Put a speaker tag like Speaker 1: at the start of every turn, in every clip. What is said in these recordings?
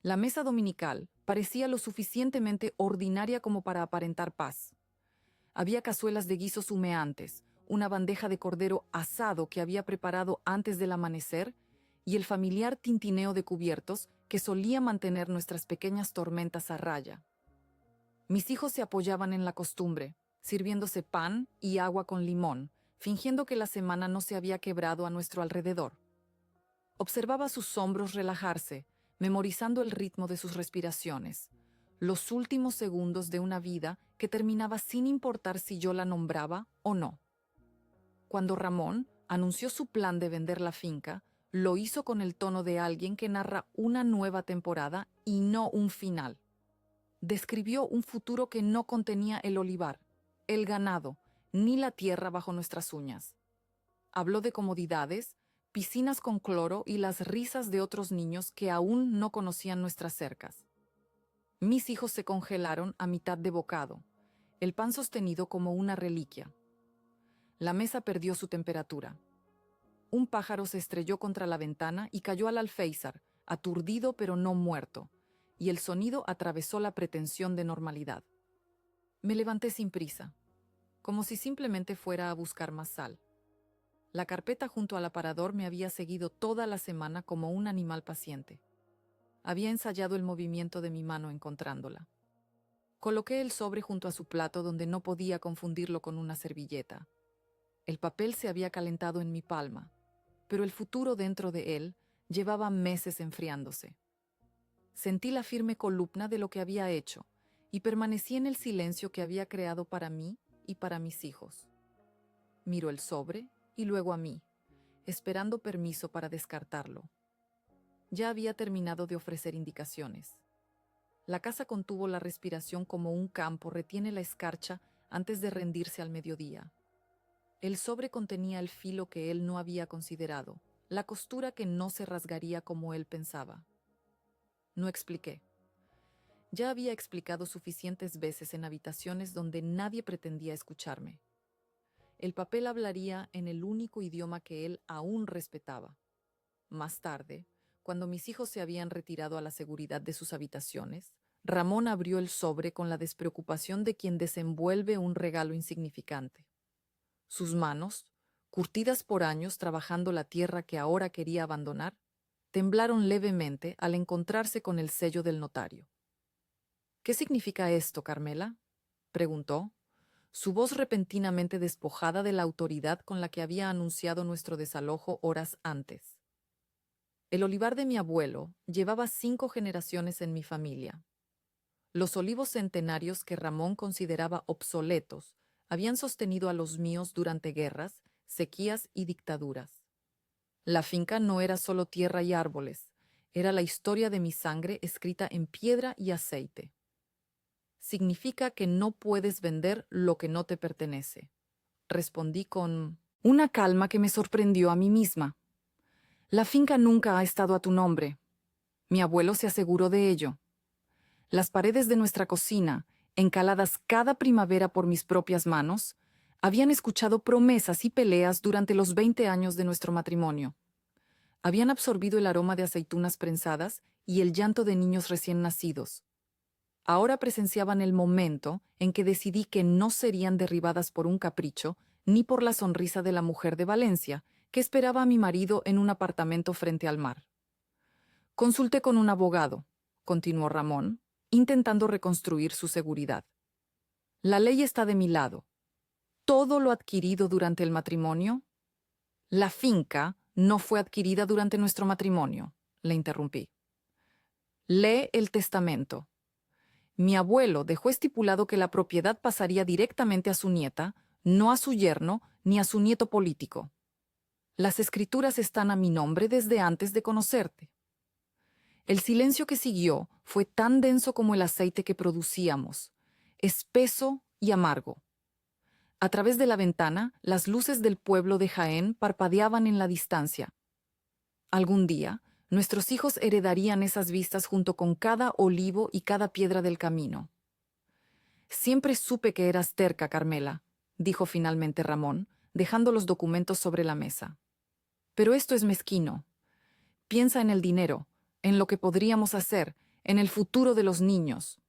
Speaker 1: La mesa dominical parecía lo suficientemente ordinaria como para aparentar paz. Había cazuelas de guisos humeantes, una bandeja de cordero asado que había preparado antes del amanecer y el familiar tintineo de cubiertos que solía mantener nuestras pequeñas tormentas a raya. Mis hijos se apoyaban en la costumbre, sirviéndose pan y agua con limón, fingiendo que la semana no se había quebrado a nuestro alrededor. Observaba sus hombros relajarse, memorizando el ritmo de sus respiraciones, los últimos segundos de una vida que terminaba sin importar si yo la nombraba o no. Cuando Ramón anunció su plan de vender la finca, lo hizo con el tono de alguien que narra una nueva temporada y no un final. Describió un futuro que no contenía el olivar, el ganado, ni la tierra bajo nuestras uñas. Habló de comodidades, piscinas con cloro y las risas de otros niños que aún no conocían nuestras cercas. Mis hijos se congelaron a mitad de bocado, el pan sostenido como una reliquia. La mesa perdió su temperatura. Un pájaro se estrelló contra la ventana y cayó al alféizar, aturdido pero no muerto, y el sonido atravesó la pretensión de normalidad. Me levanté sin prisa, como si simplemente fuera a buscar más sal. La carpeta junto al aparador me había seguido toda la semana como un animal paciente. Había ensayado el movimiento de mi mano encontrándola. Coloqué el sobre junto a su plato donde no podía confundirlo con una servilleta. El papel se había calentado en mi palma, pero el futuro dentro de él llevaba meses enfriándose. Sentí la firme columna de lo que había hecho y permanecí en el silencio que había creado para mí y para mis hijos. Miro el sobre y luego a mí, esperando permiso para descartarlo. Ya había terminado de ofrecer indicaciones. La casa contuvo la respiración como un campo retiene la escarcha antes de rendirse al mediodía. El sobre contenía el filo que él no había considerado, la costura que no se rasgaría como él pensaba. No expliqué. Ya había explicado suficientes veces en habitaciones donde nadie pretendía escucharme. El papel hablaría en el único idioma que él aún respetaba. Más tarde, cuando mis hijos se habían retirado a la seguridad de sus habitaciones, Ramón abrió el sobre con la despreocupación de quien desenvuelve un regalo insignificante. Sus manos, curtidas por años trabajando la tierra que ahora quería abandonar, temblaron levemente al encontrarse con el sello del notario. ¿Qué significa esto, Carmela?, preguntó, su voz repentinamente despojada de la autoridad con la que había anunciado nuestro desalojo horas antes. El olivar de mi abuelo llevaba 5 generaciones en mi familia. Los olivos centenarios que Ramón consideraba obsoletos habían sostenido a los míos durante guerras, sequías y dictaduras. La finca no era solo tierra y árboles, era la historia de mi sangre escrita en piedra y aceite. Significa que no puedes vender lo que no te pertenece, respondí con una calma que me sorprendió a mí misma. La finca nunca ha estado a tu nombre. Mi abuelo se aseguró de ello. Las paredes de nuestra cocina, encaladas cada primavera por mis propias manos, habían escuchado promesas y peleas durante los 20 años de nuestro matrimonio. Habían absorbido el aroma de aceitunas prensadas y el llanto de niños recién nacidos. Ahora presenciaban el momento en que decidí que no serían derribadas por un capricho ni por la sonrisa de la mujer de Valencia, que esperaba a mi marido en un apartamento frente al mar. Consulté con un abogado, continuó Ramón, intentando reconstruir su seguridad. La ley está de mi lado. Todo lo adquirido durante el matrimonio. La finca no fue adquirida durante nuestro matrimonio, le interrumpí. Lee el testamento. Mi abuelo dejó estipulado que la propiedad pasaría directamente a su nieta, no a su yerno ni a su nieto político. Las escrituras están a mi nombre desde antes de conocerte. El silencio que siguió fue tan denso como el aceite que producíamos, espeso y amargo. A través de la ventana, las luces del pueblo de Jaén parpadeaban en la distancia. Algún día, nuestros hijos heredarían esas vistas junto con cada olivo y cada piedra del camino. Siempre supe que eras terca, Carmela, dijo finalmente Ramón, dejando los documentos sobre la mesa. Pero esto es mezquino. Piensa en el dinero, en lo que podríamos hacer, en el futuro de los niños.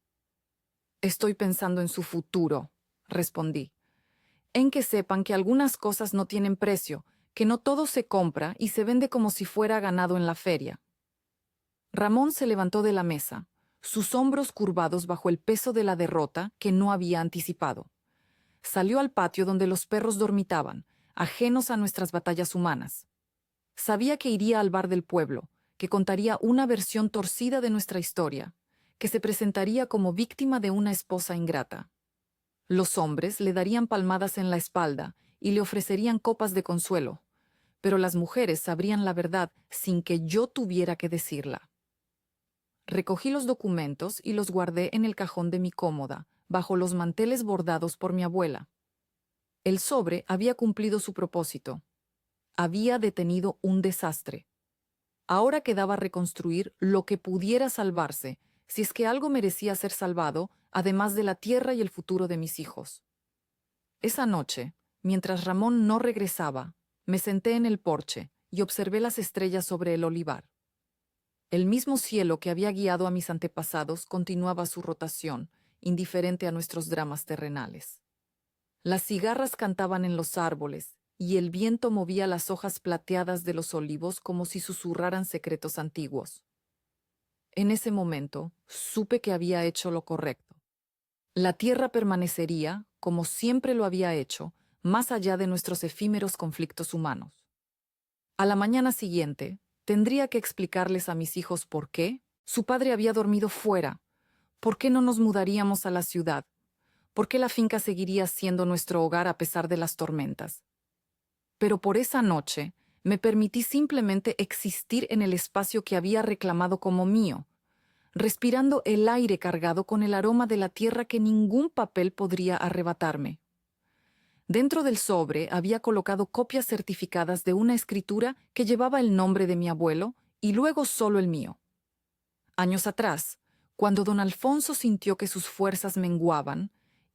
Speaker 1: Estoy pensando en su futuro, respondí. En que sepan que algunas cosas no tienen precio, que no todo se compra y se vende como si fuera ganado en la feria. Ramón se levantó de la mesa, sus hombros curvados bajo el peso de la derrota que no había anticipado. Salió al patio donde los perros dormitaban, ajenos a nuestras batallas humanas. Sabía que iría al bar del pueblo, que contaría una versión torcida de nuestra historia, que se presentaría como víctima de una esposa ingrata. Los hombres le darían palmadas en la espalda y le ofrecerían copas de consuelo, pero las mujeres sabrían la verdad sin que yo tuviera que decirla. Recogí los documentos y los guardé en el cajón de mi cómoda, bajo los manteles bordados por mi abuela. El sobre había cumplido su propósito. Había detenido un desastre. Ahora quedaba reconstruir lo que pudiera salvarse, si es que algo merecía ser salvado, además de la tierra y el futuro de mis hijos. Esa noche, mientras Ramón no regresaba, me senté en el porche y observé las estrellas sobre el olivar. El mismo cielo que había guiado a mis antepasados continuaba su rotación, indiferente a nuestros dramas terrenales. Las cigarras cantaban en los árboles, y el viento movía las hojas plateadas de los olivos como si susurraran secretos antiguos. En ese momento, supe que había hecho lo correcto. La tierra permanecería, como siempre lo había hecho, más allá de nuestros efímeros conflictos humanos. A la mañana siguiente, tendría que explicarles a mis hijos por qué su padre había dormido fuera, por qué no nos mudaríamos a la ciudad, por qué la finca seguiría siendo nuestro hogar a pesar de las tormentas. Pero por esa noche me permití simplemente existir en el espacio que había reclamado como mío, respirando el aire cargado con el aroma de la tierra que ningún papel podría arrebatarme. Dentro del sobre había colocado copias certificadas de una escritura que llevaba el nombre de mi abuelo y luego solo el mío. Años atrás, cuando don Alfonso sintió que sus fuerzas menguaban,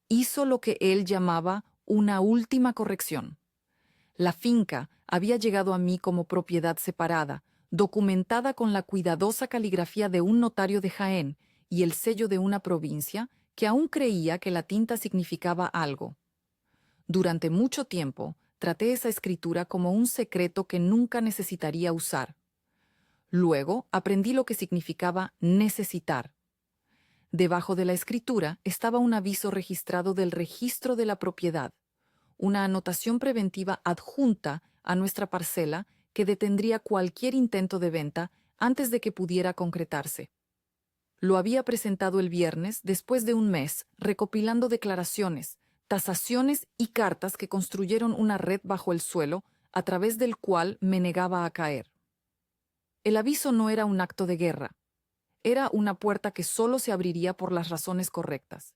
Speaker 1: hizo lo que él llamaba una última corrección. La finca había llegado a mí como propiedad separada, documentada con la cuidadosa caligrafía de un notario de Jaén y el sello de una provincia que aún creía que la tinta significaba algo. Durante mucho tiempo, traté esa escritura como un secreto que nunca necesitaría usar. Luego aprendí lo que significaba necesitar. Debajo de la escritura estaba un aviso registrado del registro de la propiedad, una anotación preventiva adjunta a nuestra parcela que detendría cualquier intento de venta antes de que pudiera concretarse. Lo había presentado el viernes después de un mes, recopilando declaraciones, tasaciones y cartas que construyeron una red bajo el suelo a través del cual me negaba a caer. El aviso no era un acto de guerra. Era una puerta que solo se abriría por las razones correctas.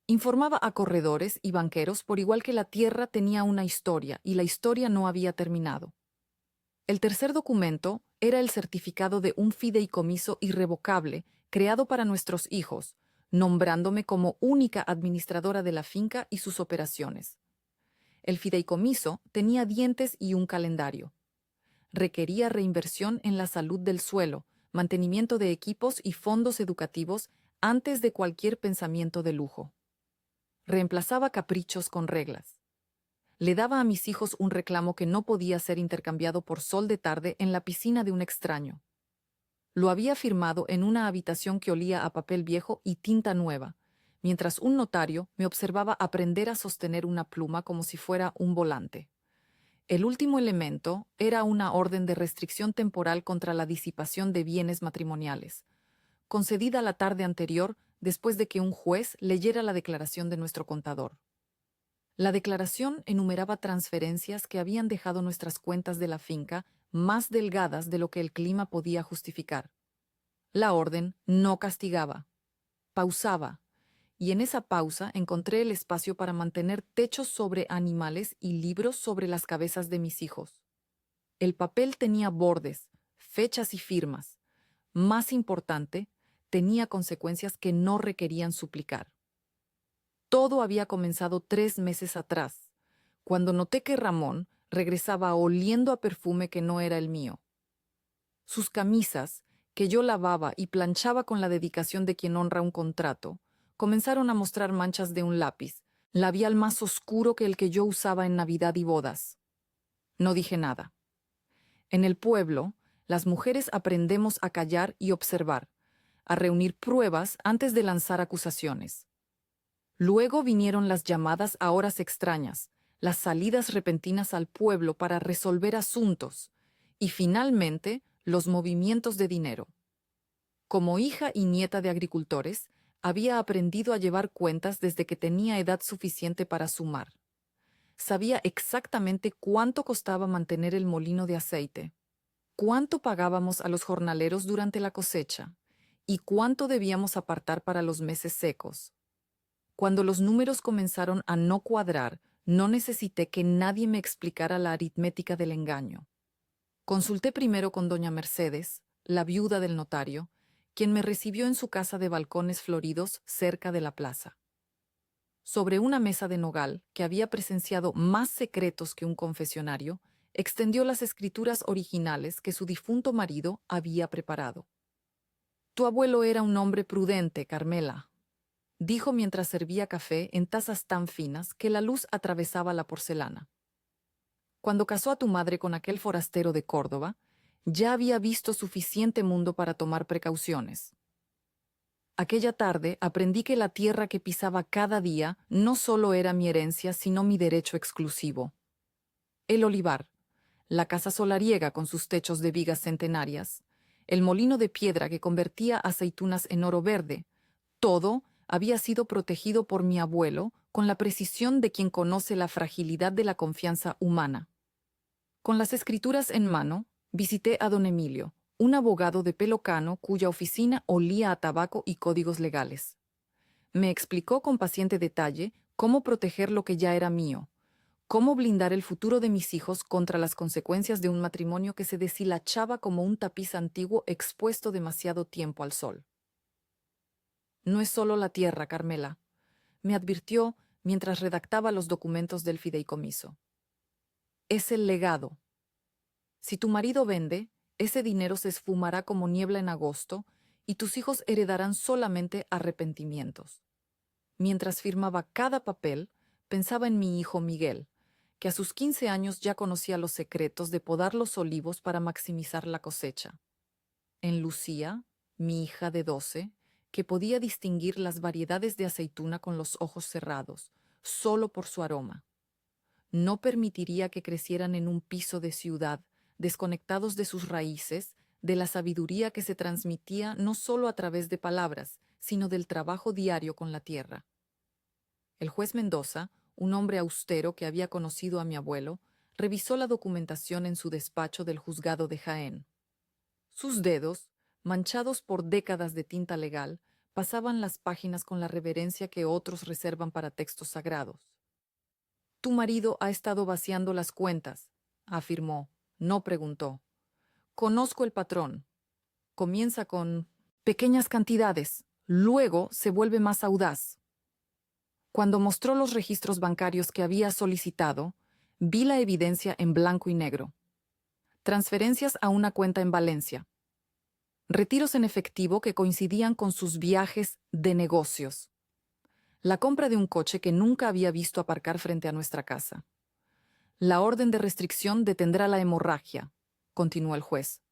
Speaker 1: Informaba a corredores y banqueros por igual que la tierra tenía una historia y la historia no había terminado. El tercer documento era el certificado de un fideicomiso irrevocable creado para nuestros hijos, nombrándome como única administradora de la finca y sus operaciones. El fideicomiso tenía dientes y un calendario. Requería reinversión en la salud del suelo, mantenimiento de equipos y fondos educativos antes de cualquier pensamiento de lujo. Reemplazaba caprichos con reglas. Le daba a mis hijos un reclamo que no podía ser intercambiado por sol de tarde en la piscina de un extraño. Lo había firmado en una habitación que olía a papel viejo y tinta nueva, mientras un notario me observaba aprender a sostener una pluma como si fuera un volante. El último elemento era una orden de restricción temporal contra la disipación de bienes matrimoniales, concedida la tarde anterior después de que un juez leyera la declaración de nuestro contador. La declaración enumeraba transferencias que habían dejado nuestras cuentas de la finca más delgadas de lo que el clima podía justificar. La orden no castigaba, pausaba, y en esa pausa encontré el espacio para mantener techos sobre animales y libros sobre las cabezas de mis hijos. El papel tenía bordes, fechas y firmas. Más importante, tenía consecuencias que no requerían suplicar. Todo había comenzado 3 meses atrás, cuando noté que Ramón regresaba oliendo a perfume que no era el mío. Sus camisas, que yo lavaba y planchaba con la dedicación de quien honra un contrato, comenzaron a mostrar manchas de un lápiz, labial más oscuro que el que yo usaba en Navidad y bodas. No dije nada. En el pueblo, las mujeres aprendemos a callar y observar, a reunir pruebas antes de lanzar acusaciones. Luego vinieron las llamadas a horas extrañas, las salidas repentinas al pueblo para resolver asuntos y finalmente los movimientos de dinero. Como hija y nieta de agricultores, había aprendido a llevar cuentas desde que tenía edad suficiente para sumar. Sabía exactamente cuánto costaba mantener el molino de aceite, cuánto pagábamos a los jornaleros durante la cosecha y cuánto debíamos apartar para los meses secos. Cuando los números comenzaron a no cuadrar, no necesité que nadie me explicara la aritmética del engaño. Consulté primero con doña Mercedes, la viuda del notario, quien me recibió en su casa de balcones floridos cerca de la plaza. Sobre una mesa de nogal, que había presenciado más secretos que un confesionario, extendió las escrituras originales que su difunto marido había preparado. «Tu abuelo era un hombre prudente, Carmela», dijo mientras servía café en tazas tan finas que la luz atravesaba la porcelana. «Cuando casó a tu madre con aquel forastero de Córdoba, ya había visto suficiente mundo para tomar precauciones. Aquella tarde aprendí que la tierra que pisaba cada día no solo era mi herencia, sino mi derecho exclusivo. El olivar, la casa solariega con sus techos de vigas centenarias, el molino de piedra que convertía aceitunas en oro verde, todo había sido protegido por mi abuelo con la precisión de quien conoce la fragilidad de la confianza humana. Con las escrituras en mano, visité a don Emilio, un abogado de pelo cano cuya oficina olía a tabaco y códigos legales. Me explicó con paciente detalle cómo proteger lo que ya era mío, cómo blindar el futuro de mis hijos contra las consecuencias de un matrimonio que se deshilachaba como un tapiz antiguo expuesto demasiado tiempo al sol. «No es solo la tierra, Carmela», me advirtió mientras redactaba los documentos del fideicomiso. «Es el legado. Si tu marido vende, ese dinero se esfumará como niebla en agosto y tus hijos heredarán solamente arrepentimientos». Mientras firmaba cada papel, pensaba en mi hijo Miguel, que a sus 15 años ya conocía los secretos de podar los olivos para maximizar la cosecha. En Lucía, mi hija de 12, que podía distinguir las variedades de aceituna con los ojos cerrados, solo por su aroma. No permitiría que crecieran en un piso de ciudad, desconectados de sus raíces, de la sabiduría que se transmitía no solo a través de palabras, sino del trabajo diario con la tierra. El juez Mendoza, un hombre austero que había conocido a mi abuelo, revisó la documentación en su despacho del juzgado de Jaén. Sus dedos, manchados por décadas de tinta legal, pasaban las páginas con la reverencia que otros reservan para textos sagrados. «Tu marido ha estado vaciando las cuentas», afirmó, no preguntó. «Conozco el patrón. Comienza con pequeñas cantidades, luego se vuelve más audaz». Cuando mostró los registros bancarios que había solicitado, vi la evidencia en blanco y negro. Transferencias a una cuenta en Valencia. Retiros en efectivo que coincidían con sus viajes de negocios. La compra de un coche que nunca había visto aparcar frente a nuestra casa. «La orden de restricción detendrá la hemorragia», continuó el juez.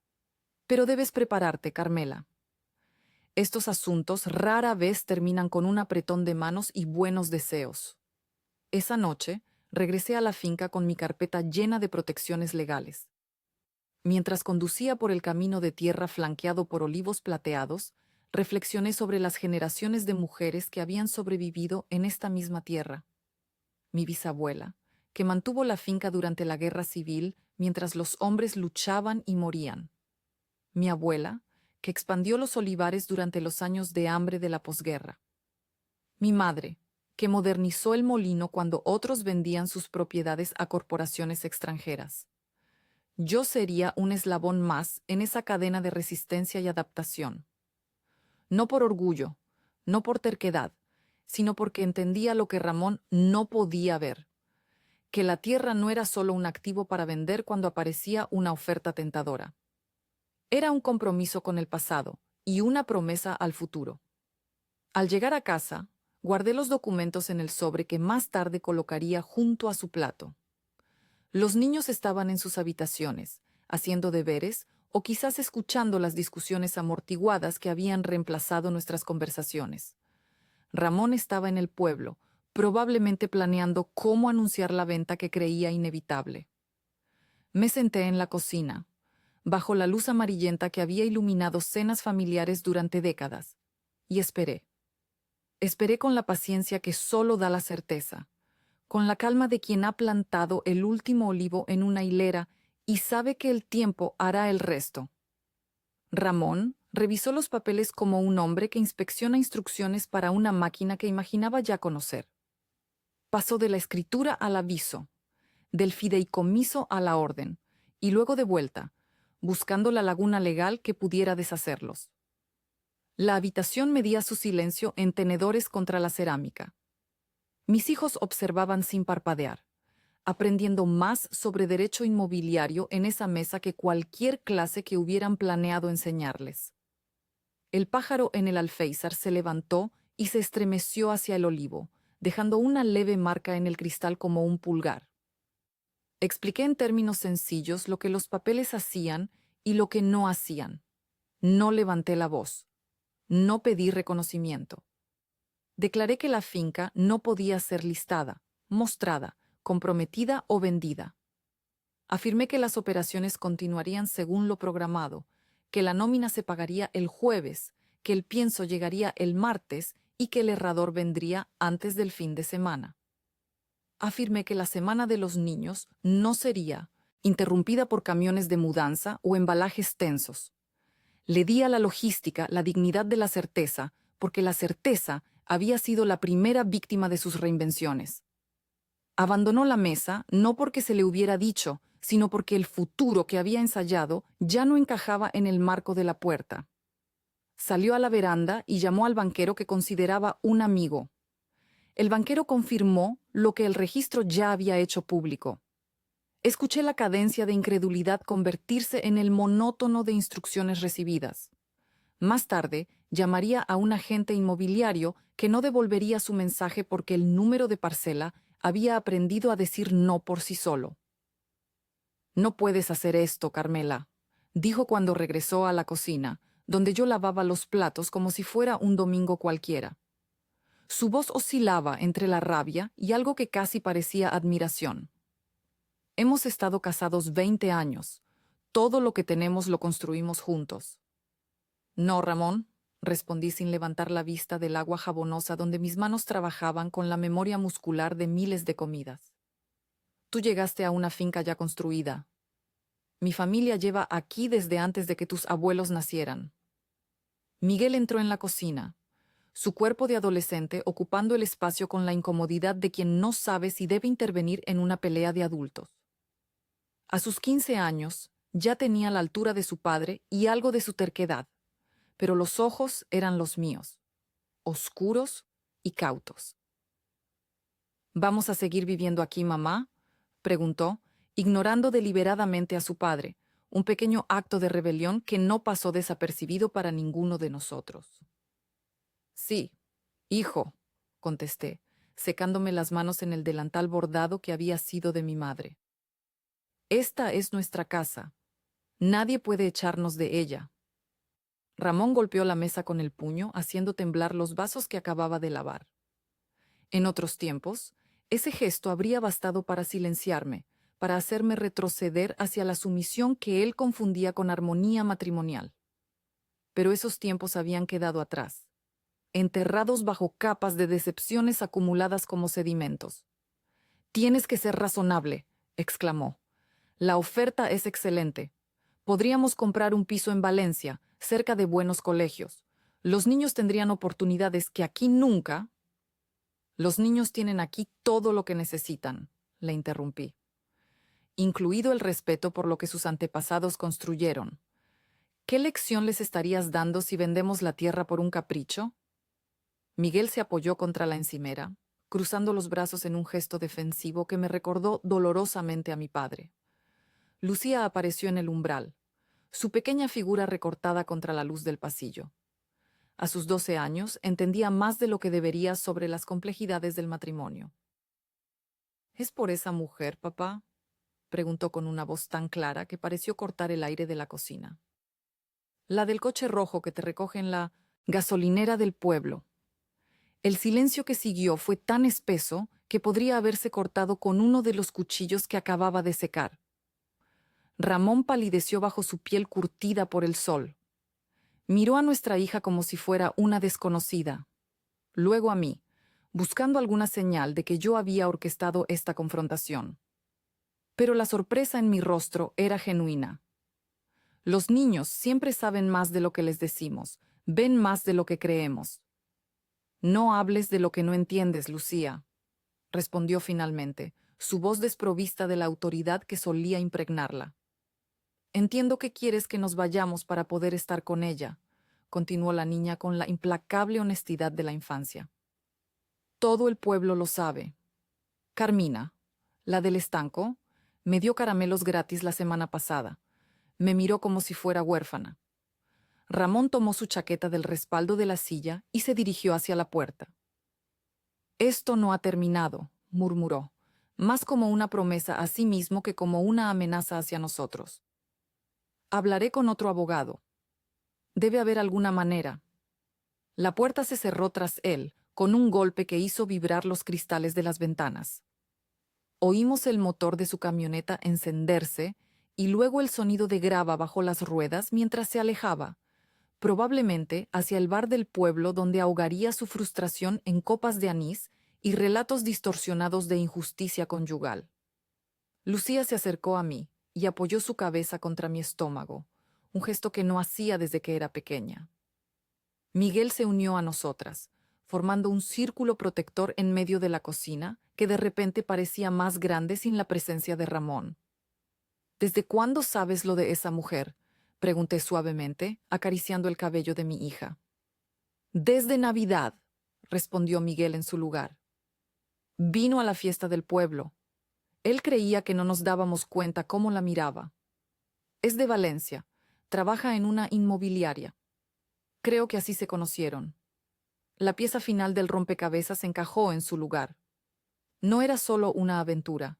Speaker 1: «Pero debes prepararte, Carmela. Estos asuntos rara vez terminan con un apretón de manos y buenos deseos». Esa noche, regresé a la finca con mi carpeta llena de protecciones legales. Mientras conducía por el camino de tierra flanqueado por olivos plateados, reflexioné sobre las generaciones de mujeres que habían sobrevivido en esta misma tierra. Mi bisabuela, que mantuvo la finca durante la guerra civil mientras los hombres luchaban y morían. Mi abuela, que expandió los olivares durante los años de hambre de la posguerra. Mi madre, que modernizó el molino cuando otros vendían sus propiedades a corporaciones extranjeras. Yo sería un eslabón más en esa cadena de resistencia y adaptación. No por orgullo, no por terquedad, sino porque entendía lo que Ramón no podía ver, que la tierra no era solo un activo para vender cuando aparecía una oferta tentadora. Era un compromiso con el pasado y una promesa al futuro. Al llegar a casa, guardé los documentos en el sobre que más tarde colocaría junto a su plato. Los niños estaban en sus habitaciones, haciendo deberes o quizás escuchando las discusiones amortiguadas que habían reemplazado nuestras conversaciones. Ramón estaba en el pueblo, probablemente planeando cómo anunciar la venta que creía inevitable. Me senté en la cocina, bajo la luz amarillenta que había iluminado cenas familiares durante décadas, y esperé. Esperé con la paciencia que solo da la certeza, con la calma de quien ha plantado el último olivo en una hilera y sabe que el tiempo hará el resto. Ramón revisó los papeles como un hombre que inspecciona instrucciones para una máquina que imaginaba ya conocer. Pasó de la escritura al aviso, del fideicomiso a la orden, y luego de vuelta, buscando la laguna legal que pudiera deshacerlos. La habitación medía su silencio en tenedores contra la cerámica. Mis hijos observaban sin parpadear, aprendiendo más sobre derecho inmobiliario en esa mesa que cualquier clase que hubieran planeado enseñarles. El pájaro en el alféizar se levantó y se estremeció hacia el olivo, dejando una leve marca en el cristal como un pulgar. Expliqué en términos sencillos lo que los papeles hacían y lo que no hacían. No levanté la voz. No pedí reconocimiento. Declaré que la finca no podía ser listada, mostrada, comprometida o vendida. Afirmé que las operaciones continuarían según lo programado, que la nómina se pagaría el jueves, que el pienso llegaría el martes y que el herrador vendría antes del fin de semana. Afirmé que la semana de los niños no sería interrumpida por camiones de mudanza o embalajes tensos. Le di a la logística la dignidad de la certeza, porque la certeza había sido la primera víctima de sus reinvenciones. Abandonó la mesa no porque se le hubiera dicho, sino porque el futuro que había ensayado ya no encajaba en el marco de la puerta. Salió a la veranda y llamó al banquero que consideraba un amigo. El banquero confirmó lo que el registro ya había hecho público. Escuché la cadencia de incredulidad convertirse en el monótono de instrucciones recibidas. Más tarde, llamaría a un agente inmobiliario que no devolvería su mensaje porque el número de parcela había aprendido a decir no por sí solo. «No puedes hacer esto, Carmela», dijo cuando regresó a la cocina, donde yo lavaba los platos como si fuera un domingo cualquiera. Su voz oscilaba entre la rabia y algo que casi parecía admiración. «Hemos estado casados 20 años. Todo lo que tenemos lo construimos juntos». «No, Ramón», respondí sin levantar la vista del agua jabonosa donde mis manos trabajaban con la memoria muscular de miles de comidas. «Tú llegaste a una finca ya construida. Mi familia lleva aquí desde antes de que tus abuelos nacieran». Miguel entró en la cocina, su cuerpo de adolescente ocupando el espacio con la incomodidad de quien no sabe si debe intervenir en una pelea de adultos. A sus 15 años, ya tenía la altura de su padre y algo de su terquedad, pero los ojos eran los míos, oscuros y cautos. «¿Vamos a seguir viviendo aquí, mamá?», preguntó, ignorando deliberadamente a su padre, un pequeño acto de rebelión que no pasó desapercibido para ninguno de nosotros. «Sí, hijo», contesté, secándome las manos en el delantal bordado que había sido de mi madre. «Esta es nuestra casa. Nadie puede echarnos de ella». Ramón golpeó la mesa con el puño, haciendo temblar los vasos que acababa de lavar. En otros tiempos, ese gesto habría bastado para silenciarme, para hacerme retroceder hacia la sumisión que él confundía con armonía matrimonial. Pero esos tiempos habían quedado atrás, enterrados bajo capas de decepciones acumuladas como sedimentos. «Tienes que ser razonable», exclamó. «La oferta es excelente. Podríamos comprar un piso en Valencia, cerca de buenos colegios. Los niños tendrían oportunidades que aquí nunca». «Los niños tienen aquí todo lo que necesitan», le interrumpí, incluido el respeto por lo que sus antepasados construyeron. ¿Qué lección les estarías dando si vendemos la tierra por un capricho? Miguel se apoyó contra la encimera, cruzando los brazos en un gesto defensivo que me recordó dolorosamente a mi padre. Lucía apareció en el umbral. su pequeña figura recortada contra la luz del pasillo. A sus 12 años entendía más de lo que debería sobre las complejidades del matrimonio. ¿Es por esa mujer, papá?, preguntó con una voz tan clara que pareció cortar el aire de la cocina. La del coche rojo que te recoge en la gasolinera del pueblo. El silencio que siguió fue tan espeso que podría haberse cortado con uno de los cuchillos que acababa de secar. Ramón palideció bajo su piel curtida por el sol. Miró a nuestra hija como si fuera una desconocida. Luego a mí, buscando alguna señal de que yo había orquestado esta confrontación. Pero la sorpresa en mi rostro era genuina. Los niños siempre saben más de lo que les decimos, ven más de lo que creemos. No hables de lo que no entiendes, Lucía, respondió finalmente, su voz desprovista de la autoridad que solía impregnarla. Entiendo que quieres que nos vayamos para poder estar con ella, continuó la niña con la implacable honestidad de la infancia. Todo el pueblo lo sabe. Carmina, la del estanco, me dio caramelos gratis la semana pasada. Me miró como si fuera huérfana. Ramón tomó su chaqueta del respaldo de la silla y se dirigió hacia la puerta. Esto no ha terminado, murmuró, más como una promesa a sí mismo que como una amenaza hacia nosotros. Hablaré con otro abogado. Debe haber alguna manera. La puerta se cerró tras él, con un golpe que hizo vibrar los cristales de las ventanas. Oímos el motor de su camioneta encenderse y luego el sonido de grava bajo las ruedas mientras se alejaba, probablemente hacia el bar del pueblo donde ahogaría su frustración en copas de anís y relatos distorsionados de injusticia conyugal. Lucía se acercó a mí y apoyó su cabeza contra mi estómago, un gesto que no hacía desde que era pequeña. Miguel se unió a nosotras, formando un círculo protector en medio de la cocina que de repente parecía más grande sin la presencia de Ramón. ¿Desde cuándo sabes lo de esa mujer?, pregunté suavemente, acariciando el cabello de mi hija. Desde Navidad, respondió Miguel en su lugar. Vino a la fiesta del pueblo. Él creía que no nos dábamos cuenta cómo la miraba. Es de Valencia, trabaja en una inmobiliaria. Creo que así se conocieron. La pieza final del rompecabezas encajó en su lugar. No era solo una aventura,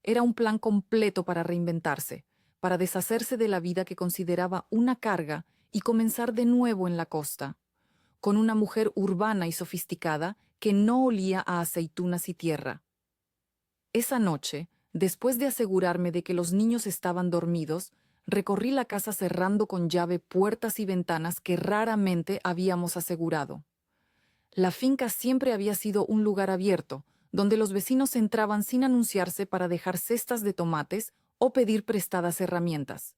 Speaker 1: era un plan completo para reinventarse, para deshacerse de la vida que consideraba una carga y comenzar de nuevo en la costa, con una mujer urbana y sofisticada que no olía a aceitunas y tierra. Esa noche, después de asegurarme de que los niños estaban dormidos, recorrí la casa cerrando con llave puertas y ventanas que raramente habíamos asegurado. La finca siempre había sido un lugar abierto, donde los vecinos entraban sin anunciarse para dejar cestas de tomates o pedir prestadas herramientas.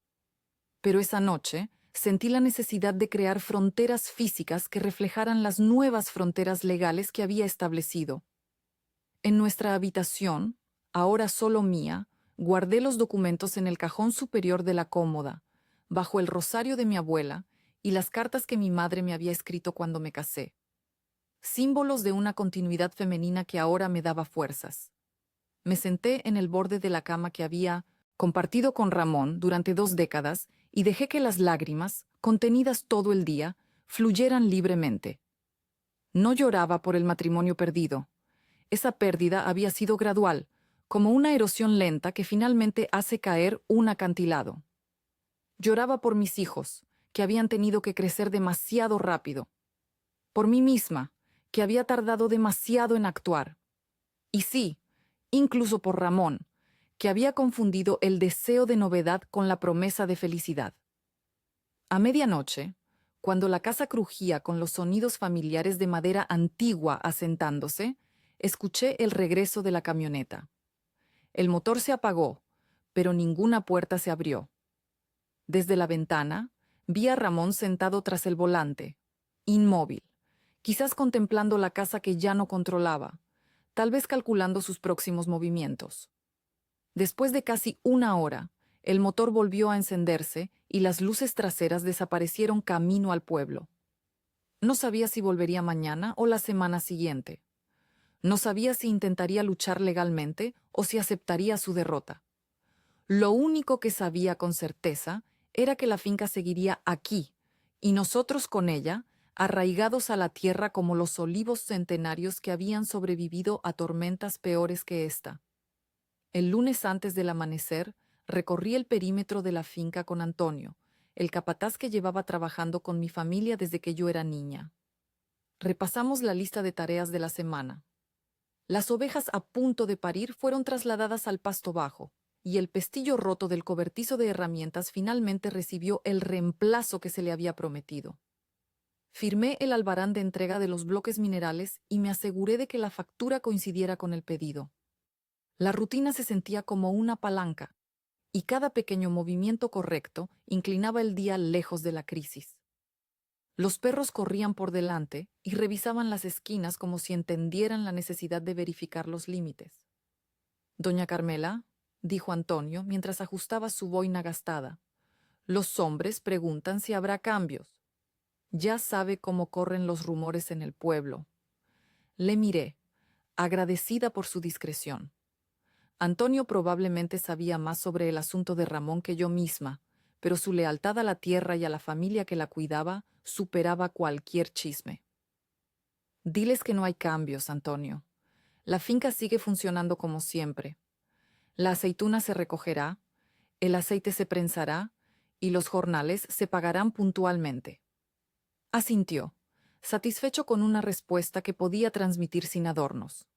Speaker 1: Pero esa noche sentí la necesidad de crear fronteras físicas que reflejaran las nuevas fronteras legales que había establecido. En nuestra habitación, ahora solo mía, guardé los documentos en el cajón superior de la cómoda, bajo el rosario de mi abuela y las cartas que mi madre me había escrito cuando me casé. Símbolos de una continuidad femenina que ahora me daba fuerzas. Me senté en el borde de la cama que había compartido con Ramón durante 2 décadas y dejé que las lágrimas, contenidas todo el día, fluyeran libremente. No lloraba por el matrimonio perdido. Esa pérdida había sido gradual, como una erosión lenta que finalmente hace caer un acantilado. Lloraba por mis hijos, que habían tenido que crecer demasiado rápido. Por mí misma, que había tardado demasiado en actuar. Y sí, incluso por Ramón, que había confundido el deseo de novedad con la promesa de felicidad. A medianoche, cuando la casa crujía con los sonidos familiares de madera antigua asentándose, escuché el regreso de la camioneta. El motor se apagó, pero ninguna puerta se abrió. Desde la ventana, vi a Ramón sentado tras el volante, inmóvil, quizás contemplando la casa que ya no controlaba, tal vez calculando sus próximos movimientos. Después de casi 1 hora, el motor volvió a encenderse y las luces traseras desaparecieron camino al pueblo. No sabía si volvería mañana o la semana siguiente. No sabía si intentaría luchar legalmente o si aceptaría su derrota. Lo único que sabía con certeza era que la finca seguiría aquí, y nosotros con ella, arraigados a la tierra como los olivos centenarios que habían sobrevivido a tormentas peores que esta. El lunes antes del amanecer, recorrí el perímetro de la finca con Antonio, el capataz que llevaba trabajando con mi familia desde que yo era niña. Repasamos la lista de tareas de la semana. Las ovejas a punto de parir fueron trasladadas al pasto bajo, y el pestillo roto del cobertizo de herramientas finalmente recibió el reemplazo que se le había prometido. Firmé el albarán de entrega de los bloques minerales y me aseguré de que la factura coincidiera con el pedido. La rutina se sentía como una palanca, y cada pequeño movimiento correcto inclinaba el día lejos de la crisis. Los perros corrían por delante y revisaban las esquinas como si entendieran la necesidad de verificar los límites. «Doña Carmela», dijo Antonio mientras ajustaba su boina gastada, «los hombres preguntan si habrá cambios. Ya sabe cómo corren los rumores en el pueblo». Le miré, agradecida por su discreción. Antonio probablemente sabía más sobre el asunto de Ramón que yo misma, pero su lealtad a la tierra y a la familia que la cuidaba superaba cualquier chisme. «Diles que no hay cambios, Antonio. La finca sigue funcionando como siempre. La aceituna se recogerá, el aceite se prensará y los jornales se pagarán puntualmente». Asintió, satisfecho con una respuesta que podía transmitir sin adornos.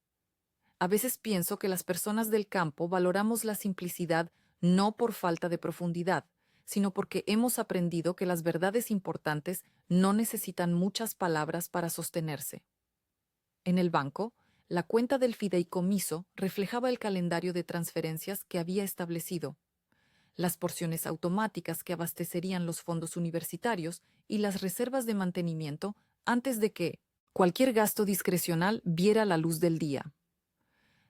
Speaker 1: A veces pienso que las personas del campo valoramos la simplicidad no por falta de profundidad, sino porque hemos aprendido que las verdades importantes no necesitan muchas palabras para sostenerse. En el banco, la cuenta del fideicomiso reflejaba el calendario de transferencias que había establecido, las porciones automáticas que abastecerían los fondos universitarios y las reservas de mantenimiento antes de que cualquier gasto discrecional viera la luz del día.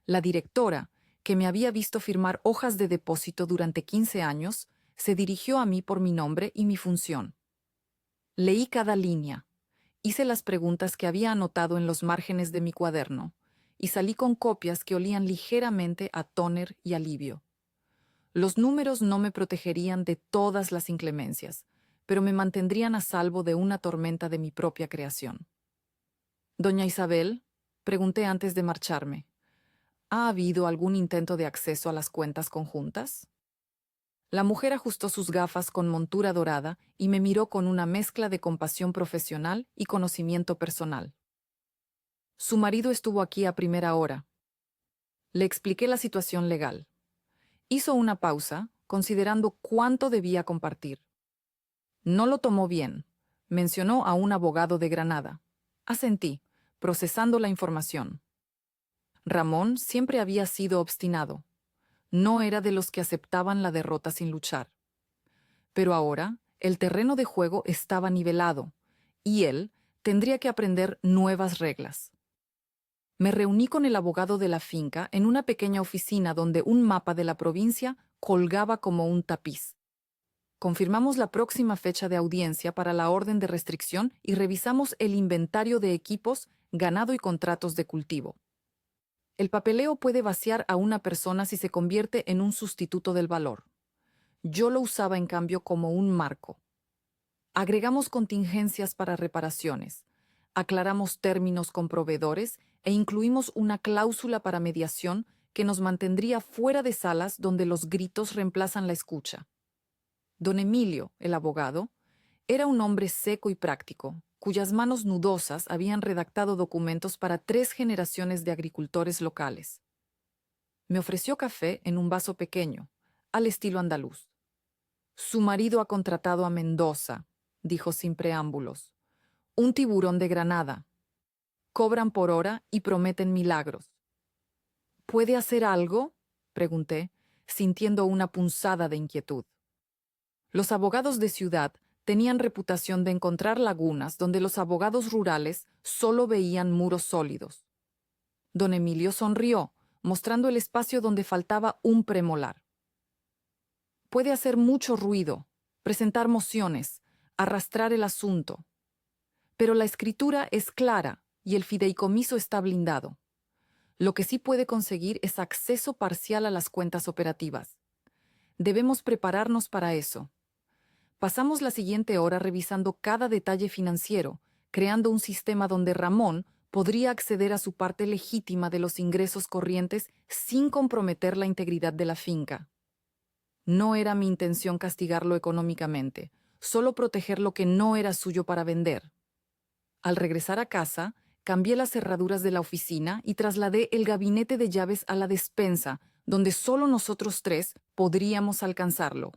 Speaker 1: La directora, que me había visto firmar hojas de depósito durante 15 años, se dirigió a mí por mi nombre y mi función. Leí cada línea, hice las preguntas que había anotado en los márgenes de mi cuaderno, y salí con copias que olían ligeramente a tóner y alivio. Los números no me protegerían de todas las inclemencias, pero me mantendrían a salvo de una tormenta de mi propia creación. «Doña Isabel», pregunté antes de marcharme, «¿ha habido algún intento de acceso a las cuentas conjuntas?». La mujer ajustó sus gafas con montura dorada y me miró con una mezcla de compasión profesional y conocimiento personal. «Su marido estuvo aquí a primera hora». Le expliqué la situación legal. Hizo una pausa, considerando cuánto debía compartir. No lo tomó bien. Mencionó a un abogado de Granada. Asentí, procesando la información. Ramón siempre había sido obstinado. No era de los que aceptaban la derrota sin luchar. Pero ahora, el terreno de juego estaba nivelado, y él tendría que aprender nuevas reglas. Me reuní con el abogado de la finca en una pequeña oficina donde un mapa de la provincia colgaba como un tapiz. Confirmamos la próxima fecha de audiencia para la orden de restricción y revisamos el inventario de equipos, ganado y contratos de cultivo. El papeleo puede vaciar a una persona si se convierte en un sustituto del valor. Yo lo usaba en cambio como un marco. Agregamos contingencias para reparaciones, aclaramos términos con proveedores e incluimos una cláusula para mediación que nos mantendría fuera de salas donde los gritos reemplazan la escucha. Don Emilio, el abogado, era un hombre seco y práctico, cuyas manos nudosas habían redactado documentos para 3 generaciones de agricultores locales. Me ofreció café en un vaso pequeño, al estilo andaluz. «Su marido ha contratado a Mendoza», dijo sin preámbulos. «Un tiburón de Granada. Cobran por hora y prometen milagros». «¿Puede hacer algo?», pregunté, sintiendo una punzada de inquietud. Los abogados de ciudad tenían reputación de encontrar lagunas donde los abogados rurales solo veían muros sólidos. Don Emilio sonrió, mostrando el espacio donde faltaba un premolar. «Puede hacer mucho ruido, presentar mociones, arrastrar el asunto. Pero la escritura es clara y el fideicomiso está blindado. Lo que sí puede conseguir es acceso parcial a las cuentas operativas. Debemos prepararnos para eso. Pasamos la siguiente hora revisando cada detalle financiero, creando un sistema donde Ramón podría acceder a su parte legítima de los ingresos corrientes sin comprometer la integridad de la finca. No era mi intención castigarlo económicamente, solo proteger lo que no era suyo para vender. Al regresar a casa, cambié las cerraduras de la oficina y trasladé el gabinete de llaves a la despensa, donde solo nosotros tres podríamos alcanzarlo.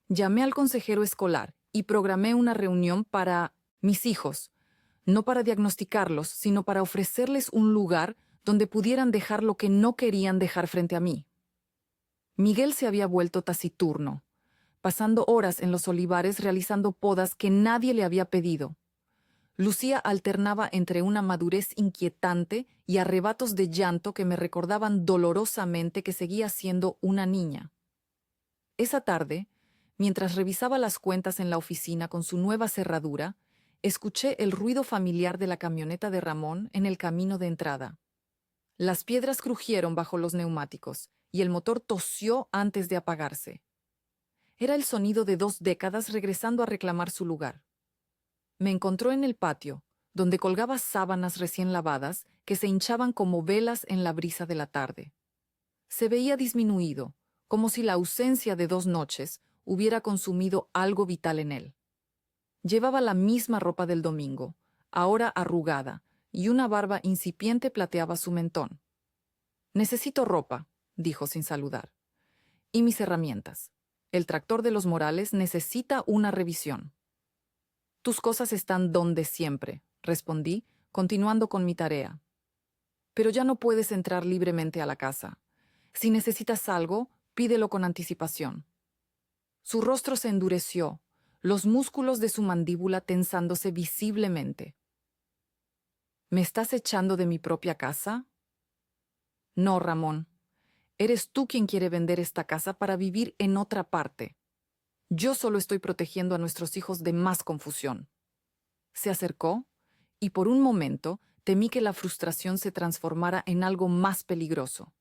Speaker 1: Llamé al consejero escolar y programé una reunión para mis hijos, no para diagnosticarlos, sino para ofrecerles un lugar donde pudieran dejar lo que no querían dejar frente a mí. Miguel se había vuelto taciturno, pasando horas en los olivares realizando podas que nadie le había pedido. Lucía alternaba entre una madurez inquietante y arrebatos de llanto que me recordaban dolorosamente que seguía siendo una niña. Esa tarde, mientras revisaba las cuentas en la oficina con su nueva cerradura, escuché el ruido familiar de la camioneta de Ramón en el camino de entrada. Las piedras crujieron bajo los neumáticos y el motor tosió antes de apagarse. Era el sonido de 2 décadas regresando a reclamar su lugar. Me encontró en el patio, donde colgaba sábanas recién lavadas que se hinchaban como velas en la brisa de la tarde. Se veía disminuido, como si la ausencia de 2 noches hubiera consumido algo vital en él. Llevaba la misma ropa del domingo, ahora arrugada, y una barba incipiente plateaba su mentón. «Necesito ropa», dijo sin saludar. «Y mis herramientas. El tractor de los Morales necesita una revisión». «Tus cosas están donde siempre», respondí, continuando con mi tarea. «Pero ya no puedes entrar libremente a la casa. Si necesitas algo, pídelo con anticipación». Su rostro se endureció, los músculos de su mandíbula tensándose visiblemente. «¿Me estás echando de mi propia casa?» «No, Ramón. Eres tú quien quiere vender esta casa para vivir en otra parte. Yo solo estoy protegiendo a nuestros hijos de más confusión». Se acercó, y por un momento temí que la frustración se transformara en algo más peligroso.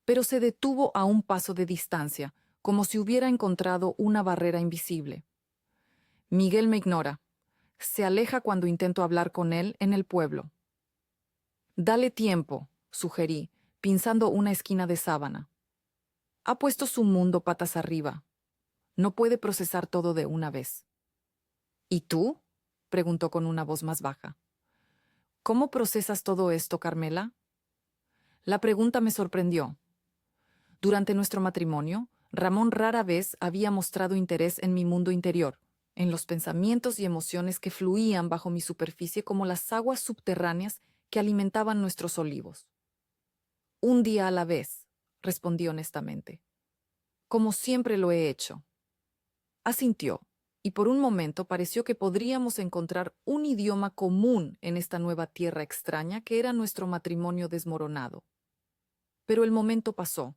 Speaker 1: Pero se detuvo a un paso de distancia, como si hubiera encontrado una barrera invisible. «Miguel me ignora. Se aleja cuando intento hablar con él en el pueblo». «Dale tiempo», sugerí, pinzando una esquina de sábana. «Ha puesto su mundo patas arriba. No puede procesar todo de una vez». «¿Y tú?», preguntó con una voz más baja. «¿Cómo procesas todo esto, Carmela?». La pregunta me sorprendió. Durante nuestro matrimonio, Ramón rara vez había mostrado interés en mi mundo interior, en los pensamientos y emociones que fluían bajo mi superficie como las aguas subterráneas que alimentaban nuestros olivos. «Un día a la vez», respondí honestamente. «Como siempre lo he hecho». Asintió, y por un momento pareció que podríamos encontrar un idioma común en esta nueva tierra extraña que era nuestro matrimonio desmoronado. Pero el momento pasó.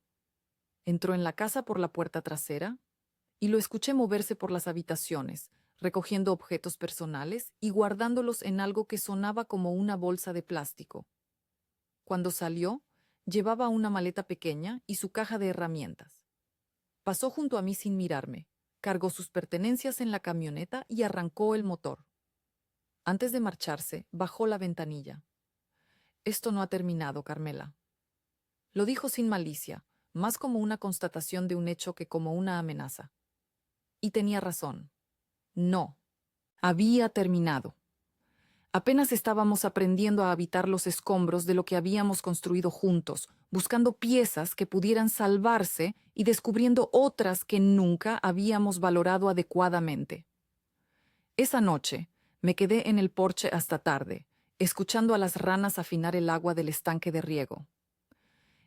Speaker 1: Entró en la casa por la puerta trasera y lo escuché moverse por las habitaciones, recogiendo objetos personales y guardándolos en algo que sonaba como una bolsa de plástico. Cuando salió, llevaba una maleta pequeña y su caja de herramientas. Pasó junto a mí sin mirarme, cargó sus pertenencias en la camioneta y arrancó el motor. Antes de marcharse, bajó la ventanilla. «Esto no ha terminado, Carmela». Lo dijo sin malicia, más como una constatación de un hecho que como una amenaza. Y tenía razón. No, había terminado. Apenas estábamos aprendiendo a habitar los escombros de lo que habíamos construido juntos, buscando piezas que pudieran salvarse y descubriendo otras que nunca habíamos valorado adecuadamente. Esa noche me quedé en el porche hasta tarde, escuchando a las ranas afinar el agua del estanque de riego.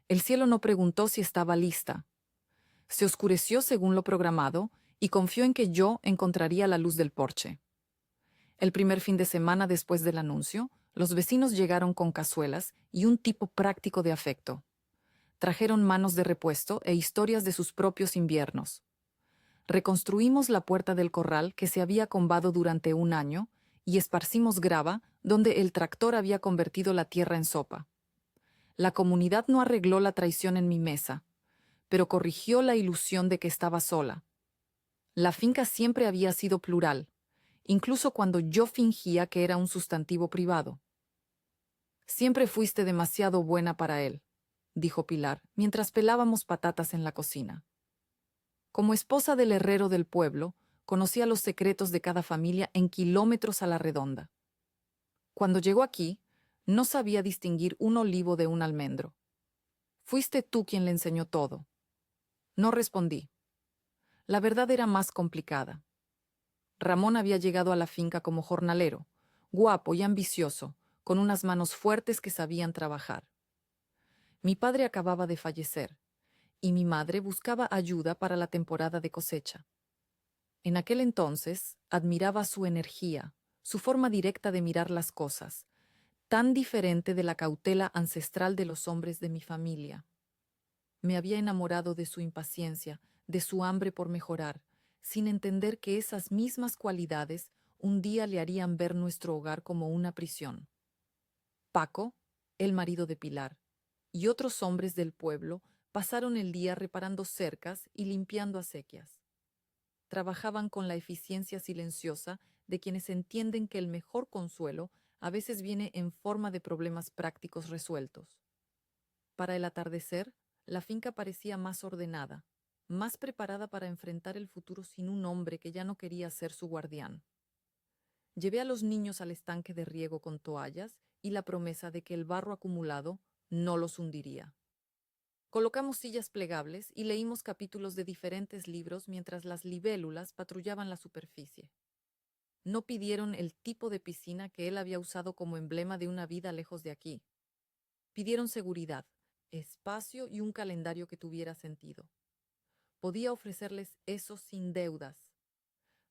Speaker 1: El cielo no preguntó si estaba lista. Se oscureció según lo programado y confió en que yo encontraría la luz del porche. El primer fin de semana después del anuncio, los vecinos llegaron con cazuelas y un tipo práctico de afecto. Trajeron manos de repuesto e historias de sus propios inviernos. Reconstruimos la puerta del corral que se había combado durante un año y esparcimos grava donde el tractor había convertido la tierra en sopa. La comunidad no arregló la traición en mi mesa, pero corrigió la ilusión de que estaba sola. La finca siempre había sido plural, incluso cuando yo fingía que era un sustantivo privado. Siempre fuiste demasiado buena para él, dijo Pilar, mientras pelábamos patatas en la cocina. Como esposa del herrero del pueblo, conocía los secretos de cada familia en kilómetros a la redonda. Cuando llegó aquí, no sabía distinguir un olivo de un almendro. Fuiste tú quien le enseñó todo. No respondí. La verdad era más complicada. Ramón había llegado a la finca como jornalero, guapo y ambicioso, con unas manos fuertes que sabían trabajar. Mi padre acababa de fallecer, y mi madre buscaba ayuda para la temporada de cosecha. En aquel entonces admiraba su energía, su forma directa de mirar las cosas, tan diferente de la cautela ancestral de los hombres de mi familia. Me había enamorado de su impaciencia, de su hambre por mejorar, sin entender que esas mismas cualidades un día le harían ver nuestro hogar como una prisión. Paco, el marido de Pilar, y otros hombres del pueblo pasaron el día reparando cercas y limpiando acequias. Trabajaban con la eficiencia silenciosa de quienes entienden que el mejor consuelo a veces viene en forma de problemas prácticos resueltos. Para el atardecer, la finca parecía más ordenada, más preparada para enfrentar el futuro sin un hombre que ya no quería ser su guardián. Llevé a los niños al estanque de riego con toallas y la promesa de que el barro acumulado no los hundiría. Colocamos sillas plegables y leímos capítulos de diferentes libros mientras las libélulas patrullaban la superficie. No pidieron el tipo de piscina que él había usado como emblema de una vida lejos de aquí. Pidieron seguridad, espacio y un calendario que tuviera sentido. Podía ofrecerles eso sin deudas.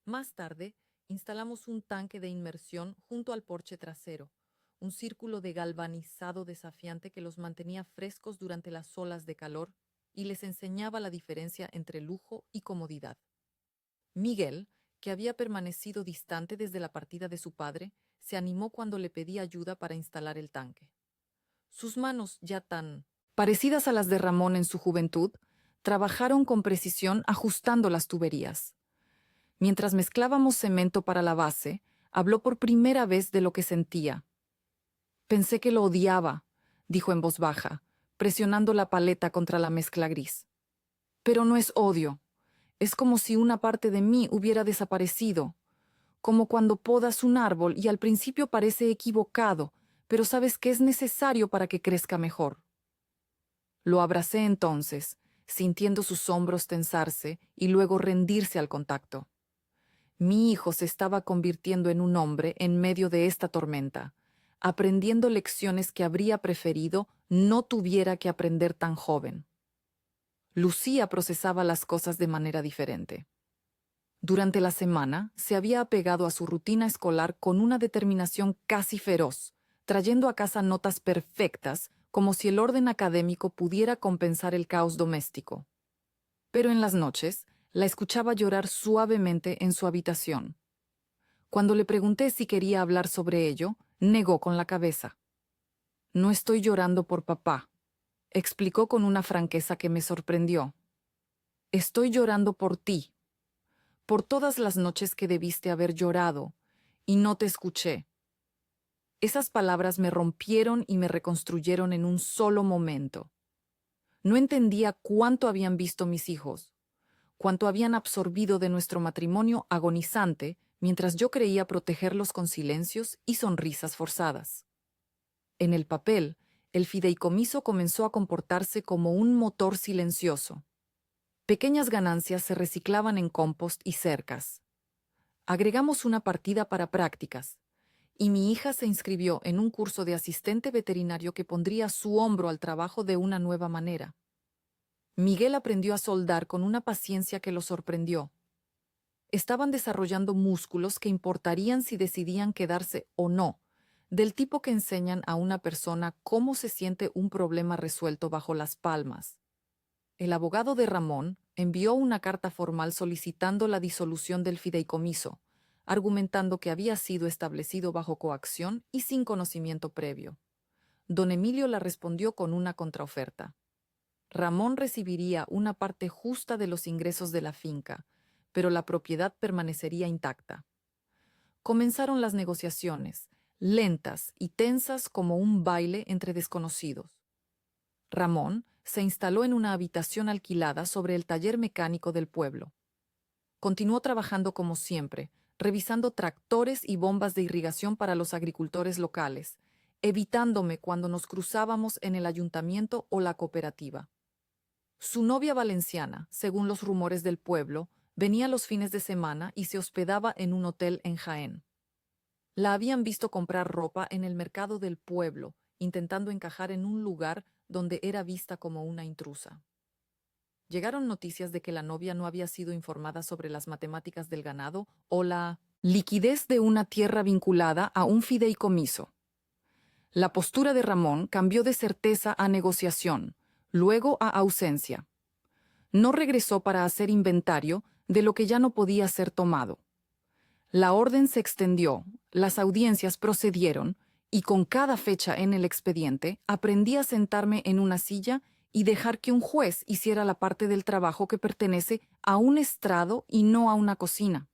Speaker 1: Más tarde, instalamos un tanque de inmersión junto al porche trasero, un círculo de galvanizado desafiante que los mantenía frescos durante las olas de calor y les enseñaba la diferencia entre lujo y comodidad. Miguel, que había permanecido distante desde la partida de su padre, se animó cuando le pedí ayuda para instalar el tanque. Sus manos, ya tan parecidas a las de Ramón en su juventud, trabajaron con precisión ajustando las tuberías. Mientras mezclábamos cemento para la base, habló por primera vez de lo que sentía. Pensé que lo odiaba, dijo en voz baja, presionando la paleta contra la mezcla gris. Pero no es odio. Es como si una parte de mí hubiera desaparecido, como cuando podas un árbol y al principio parece equivocado, pero sabes que es necesario para que crezca mejor. Lo abracé entonces, sintiendo sus hombros tensarse y luego rendirse al contacto. Mi hijo se estaba convirtiendo en un hombre en medio de esta tormenta, aprendiendo lecciones que habría preferido no tuviera que aprender tan joven. Lucía procesaba las cosas de manera diferente. Durante la semana se había apegado a su rutina escolar con una determinación casi feroz, trayendo a casa notas perfectas, como si el orden académico pudiera compensar el caos doméstico. Pero en las noches la escuchaba llorar suavemente en su habitación. Cuando le pregunté si quería hablar sobre ello, negó con la cabeza. No estoy llorando por papá, explicó con una franqueza que me sorprendió. Estoy llorando por ti, por todas las noches que debiste haber llorado, y no te escuché. Esas palabras me rompieron y me reconstruyeron en un solo momento. No entendía cuánto habían visto mis hijos, cuánto habían absorbido de nuestro matrimonio agonizante, mientras yo creía protegerlos con silencios y sonrisas forzadas. En el papel, el fideicomiso comenzó a comportarse como un motor silencioso. Pequeñas ganancias se reciclaban en compost y cercas. Agregamos una partida para prácticas, y mi hija se inscribió en un curso de asistente veterinario que pondría su hombro al trabajo de una nueva manera. Miguel aprendió a soldar con una paciencia que lo sorprendió. Estaban desarrollando músculos que importarían si decidían quedarse o no, del tipo que enseñan a una persona cómo se siente un problema resuelto bajo las palmas. El abogado de Ramón envió una carta formal solicitando la disolución del fideicomiso, argumentando que había sido establecido bajo coacción y sin conocimiento previo. Don Emilio la respondió con una contraoferta. Ramón recibiría una parte justa de los ingresos de la finca, pero la propiedad permanecería intacta. Comenzaron las negociaciones, lentas y tensas como un baile entre desconocidos. Ramón se instaló en una habitación alquilada sobre el taller mecánico del pueblo. Continuó trabajando como siempre, revisando tractores y bombas de irrigación para los agricultores locales, evitándome cuando nos cruzábamos en el ayuntamiento o la cooperativa. Su novia valenciana, según los rumores del pueblo, venía los fines de semana y se hospedaba en un hotel en Jaén. La habían visto comprar ropa en el mercado del pueblo, intentando encajar en un lugar donde era vista como una intrusa. Llegaron noticias de que la novia no había sido informada sobre las matemáticas del ganado o la liquidez de una tierra vinculada a un fideicomiso. La postura de Ramón cambió de certeza a negociación, luego a ausencia. No regresó para hacer inventario de lo que ya no podía ser tomado. La orden se extendió, las audiencias procedieron, y con cada fecha en el expediente aprendí a sentarme en una silla y dejar que un juez hiciera la parte del trabajo que pertenece a un estrado y no a una cocina.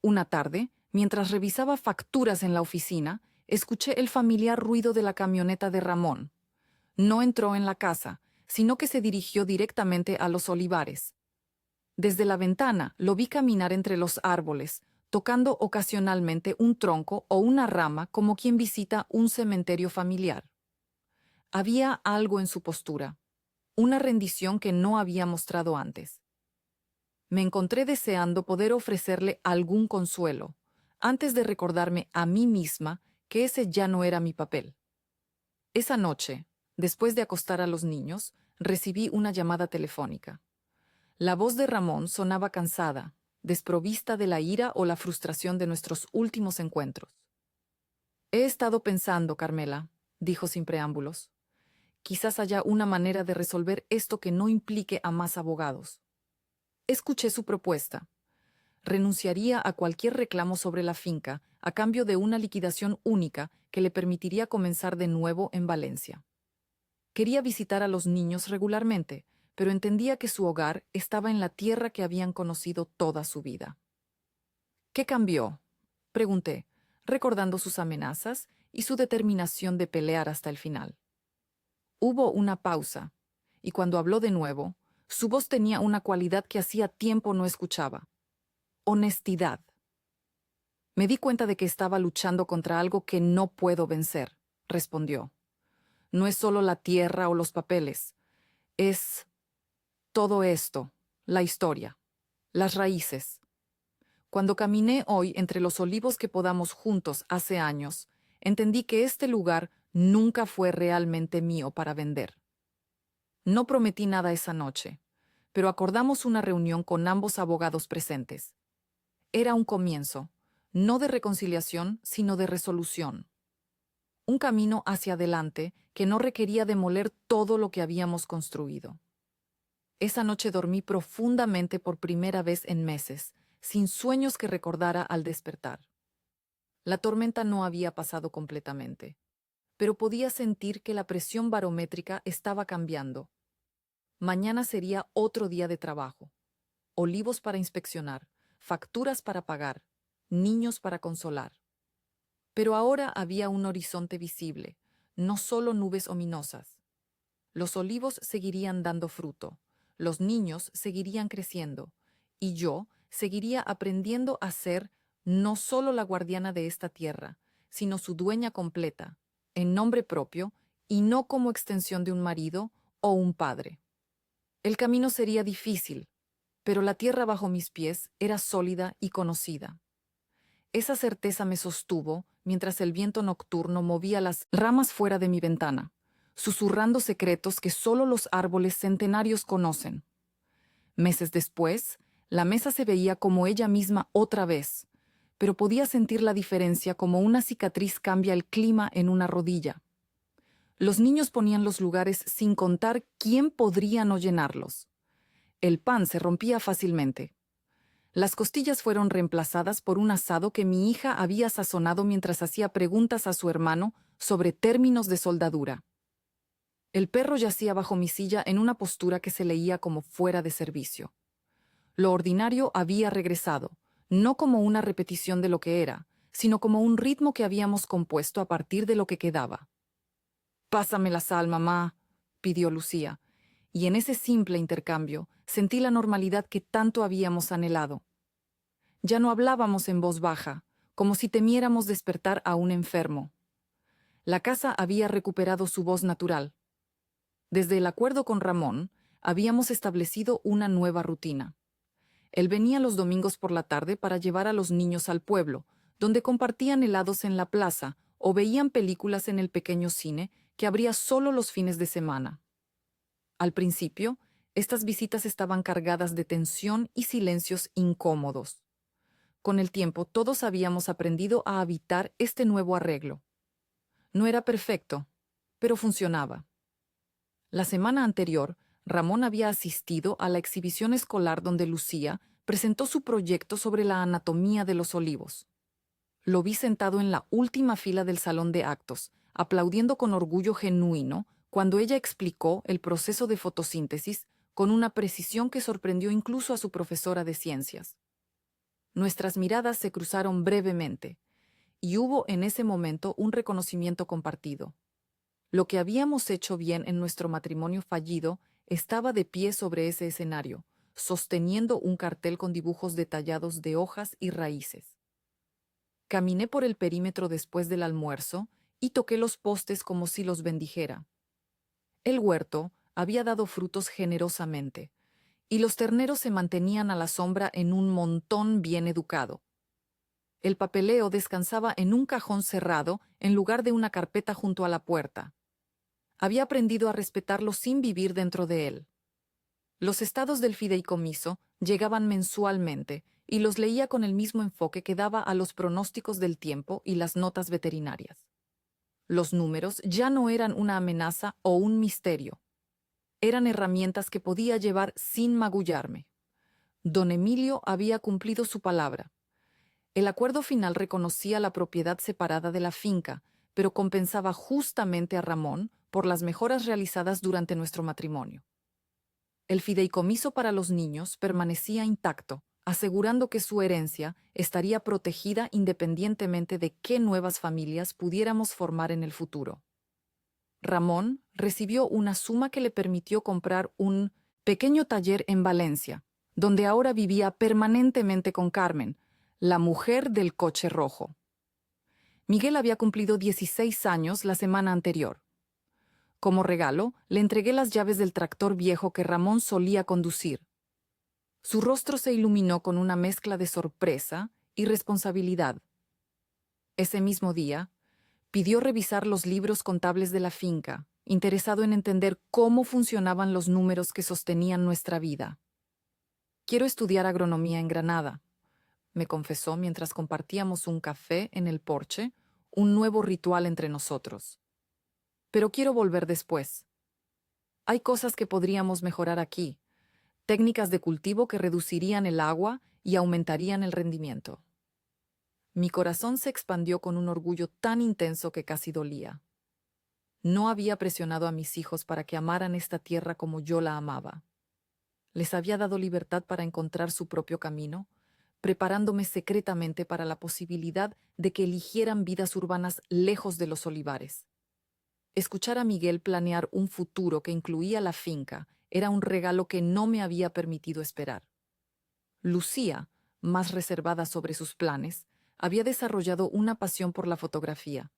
Speaker 1: Una tarde, mientras revisaba facturas en la oficina, escuché el familiar ruido de la camioneta de Ramón. No entró en la casa, sino que se dirigió directamente a los olivares. Desde la ventana lo vi caminar entre los árboles, tocando ocasionalmente un tronco o una rama como quien visita un cementerio familiar. Había algo en su postura, una rendición que no había mostrado antes. Me encontré deseando poder ofrecerle algún consuelo, antes de recordarme a mí misma que ese ya no era mi papel. Esa noche, después de acostar a los niños, recibí una llamada telefónica. La voz de Ramón sonaba cansada, desprovista de la ira o la frustración de nuestros últimos encuentros. «He estado pensando, Carmela», dijo sin preámbulos. «Quizás haya una manera de resolver esto que no implique a más abogados». Escuché su propuesta. Renunciaría a cualquier reclamo sobre la finca a cambio de una liquidación única que le permitiría comenzar de nuevo en Valencia. Quería visitar a los niños regularmente, pero entendía que su hogar estaba en la tierra que habían conocido toda su vida. «¿Qué cambió?», pregunté, recordando sus amenazas y su determinación de pelear hasta el final. Hubo una pausa, y cuando habló de nuevo, su voz tenía una cualidad que hacía tiempo no escuchaba: honestidad. «Me di cuenta de que estaba luchando contra algo que no puedo vencer», respondió. «No es solo la tierra o los papeles, es todo esto, la historia, las raíces. Cuando caminé hoy entre los olivos que podamos juntos hace años, entendí que este lugar nunca fue realmente mío para vender. No prometí nada esa noche, pero acordamos una reunión con ambos abogados presentes. Era un comienzo, no de reconciliación, sino de resolución. Un camino hacia adelante que no requería demoler todo lo que habíamos construido. Esa noche dormí profundamente por primera vez en meses, sin sueños que recordara al despertar. La tormenta no había pasado completamente, pero podía sentir que la presión barométrica estaba cambiando. Mañana sería otro día de trabajo. Olivos para inspeccionar, facturas para pagar, niños para consolar. Pero ahora había un horizonte visible, no solo nubes ominosas. Los olivos seguirían dando fruto. Los niños seguirían creciendo, y yo seguiría aprendiendo a ser no solo la guardiana de esta tierra, sino su dueña completa, en nombre propio, y no como extensión de un marido o un padre. El camino sería difícil, pero la tierra bajo mis pies era sólida y conocida. Esa certeza me sostuvo mientras el viento nocturno movía las ramas fuera de mi ventana, susurrando secretos que solo los árboles centenarios conocen. Meses después, la mesa se veía como ella misma otra vez, pero podía sentir la diferencia como una cicatriz cambia el clima en una rodilla. Los niños ponían los lugares sin contar quién podría no llenarlos. El pan se rompía fácilmente. Las costillas fueron reemplazadas por un asado que mi hija había sazonado mientras hacía preguntas a su hermano sobre términos de soldadura. El perro yacía bajo mi silla en una postura que se leía como fuera de servicio. Lo ordinario había regresado, no como una repetición de lo que era, sino como un ritmo que habíamos compuesto a partir de lo que quedaba. «Pásame la sal, mamá», pidió Lucía, y en ese simple intercambio sentí la normalidad que tanto habíamos anhelado. Ya no hablábamos en voz baja, como si temiéramos despertar a un enfermo. La casa había recuperado su voz natural. Desde el acuerdo con Ramón, habíamos establecido una nueva rutina. Él venía los domingos por la tarde para llevar a los niños al pueblo, donde compartían helados en la plaza o veían películas en el pequeño cine que abría solo los fines de semana. Al principio, estas visitas estaban cargadas de tensión y silencios incómodos. Con el tiempo, todos habíamos aprendido a habitar este nuevo arreglo. No era perfecto, pero funcionaba. La semana anterior, Ramón había asistido a la exhibición escolar donde Lucía presentó su proyecto sobre la anatomía de los olivos. Lo vi sentado en la última fila del salón de actos, aplaudiendo con orgullo genuino cuando ella explicó el proceso de fotosíntesis con una precisión que sorprendió incluso a su profesora de ciencias. Nuestras miradas se cruzaron brevemente, y hubo en ese momento un reconocimiento compartido. Lo que habíamos hecho bien en nuestro matrimonio fallido estaba de pie sobre ese escenario, sosteniendo un cartel con dibujos detallados de hojas y raíces. Caminé por el perímetro después del almuerzo y toqué los postes como si los bendijera. El huerto había dado frutos generosamente, y los terneros se mantenían a la sombra en un montón bien educado. El papeleo descansaba en un cajón cerrado en lugar de una carpeta junto a la puerta. Había aprendido a respetarlo sin vivir dentro de él. Los estados del fideicomiso llegaban mensualmente y los leía con el mismo enfoque que daba a los pronósticos del tiempo y las notas veterinarias. Los números ya no eran una amenaza o un misterio. Eran herramientas que podía llevar sin magullarme. Don Emilio había cumplido su palabra. El acuerdo final reconocía la propiedad separada de la finca, pero compensaba justamente a Ramón por las mejoras realizadas durante nuestro matrimonio. El fideicomiso para los niños permanecía intacto, asegurando que su herencia estaría protegida independientemente de qué nuevas familias pudiéramos formar en el futuro. Ramón recibió una suma que le permitió comprar un pequeño taller en Valencia, donde ahora vivía permanentemente con Carmen, la mujer del coche rojo. Miguel había cumplido 16 años la semana anterior. Como regalo, le entregué las llaves del tractor viejo que Ramón solía conducir. Su rostro se iluminó con una mezcla de sorpresa y responsabilidad. Ese mismo día, pidió revisar los libros contables de la finca, interesado en entender cómo funcionaban los números que sostenían nuestra vida. «Quiero estudiar agronomía en Granada», me confesó mientras compartíamos un café en el porche, un nuevo ritual entre nosotros. «Pero quiero volver después. Hay cosas que podríamos mejorar aquí, técnicas de cultivo que reducirían el agua y aumentarían el rendimiento». Mi corazón se expandió con un orgullo tan intenso que casi dolía. No había presionado a mis hijos para que amaran esta tierra como yo la amaba. Les había dado libertad para encontrar su propio camino, preparándome secretamente para la posibilidad de que eligieran vidas urbanas lejos de los olivares. Escuchar a Miguel planear un futuro que incluía la finca era un regalo que no me había permitido esperar. Lucía, más reservada sobre sus planes, había desarrollado una pasión por la fotografía.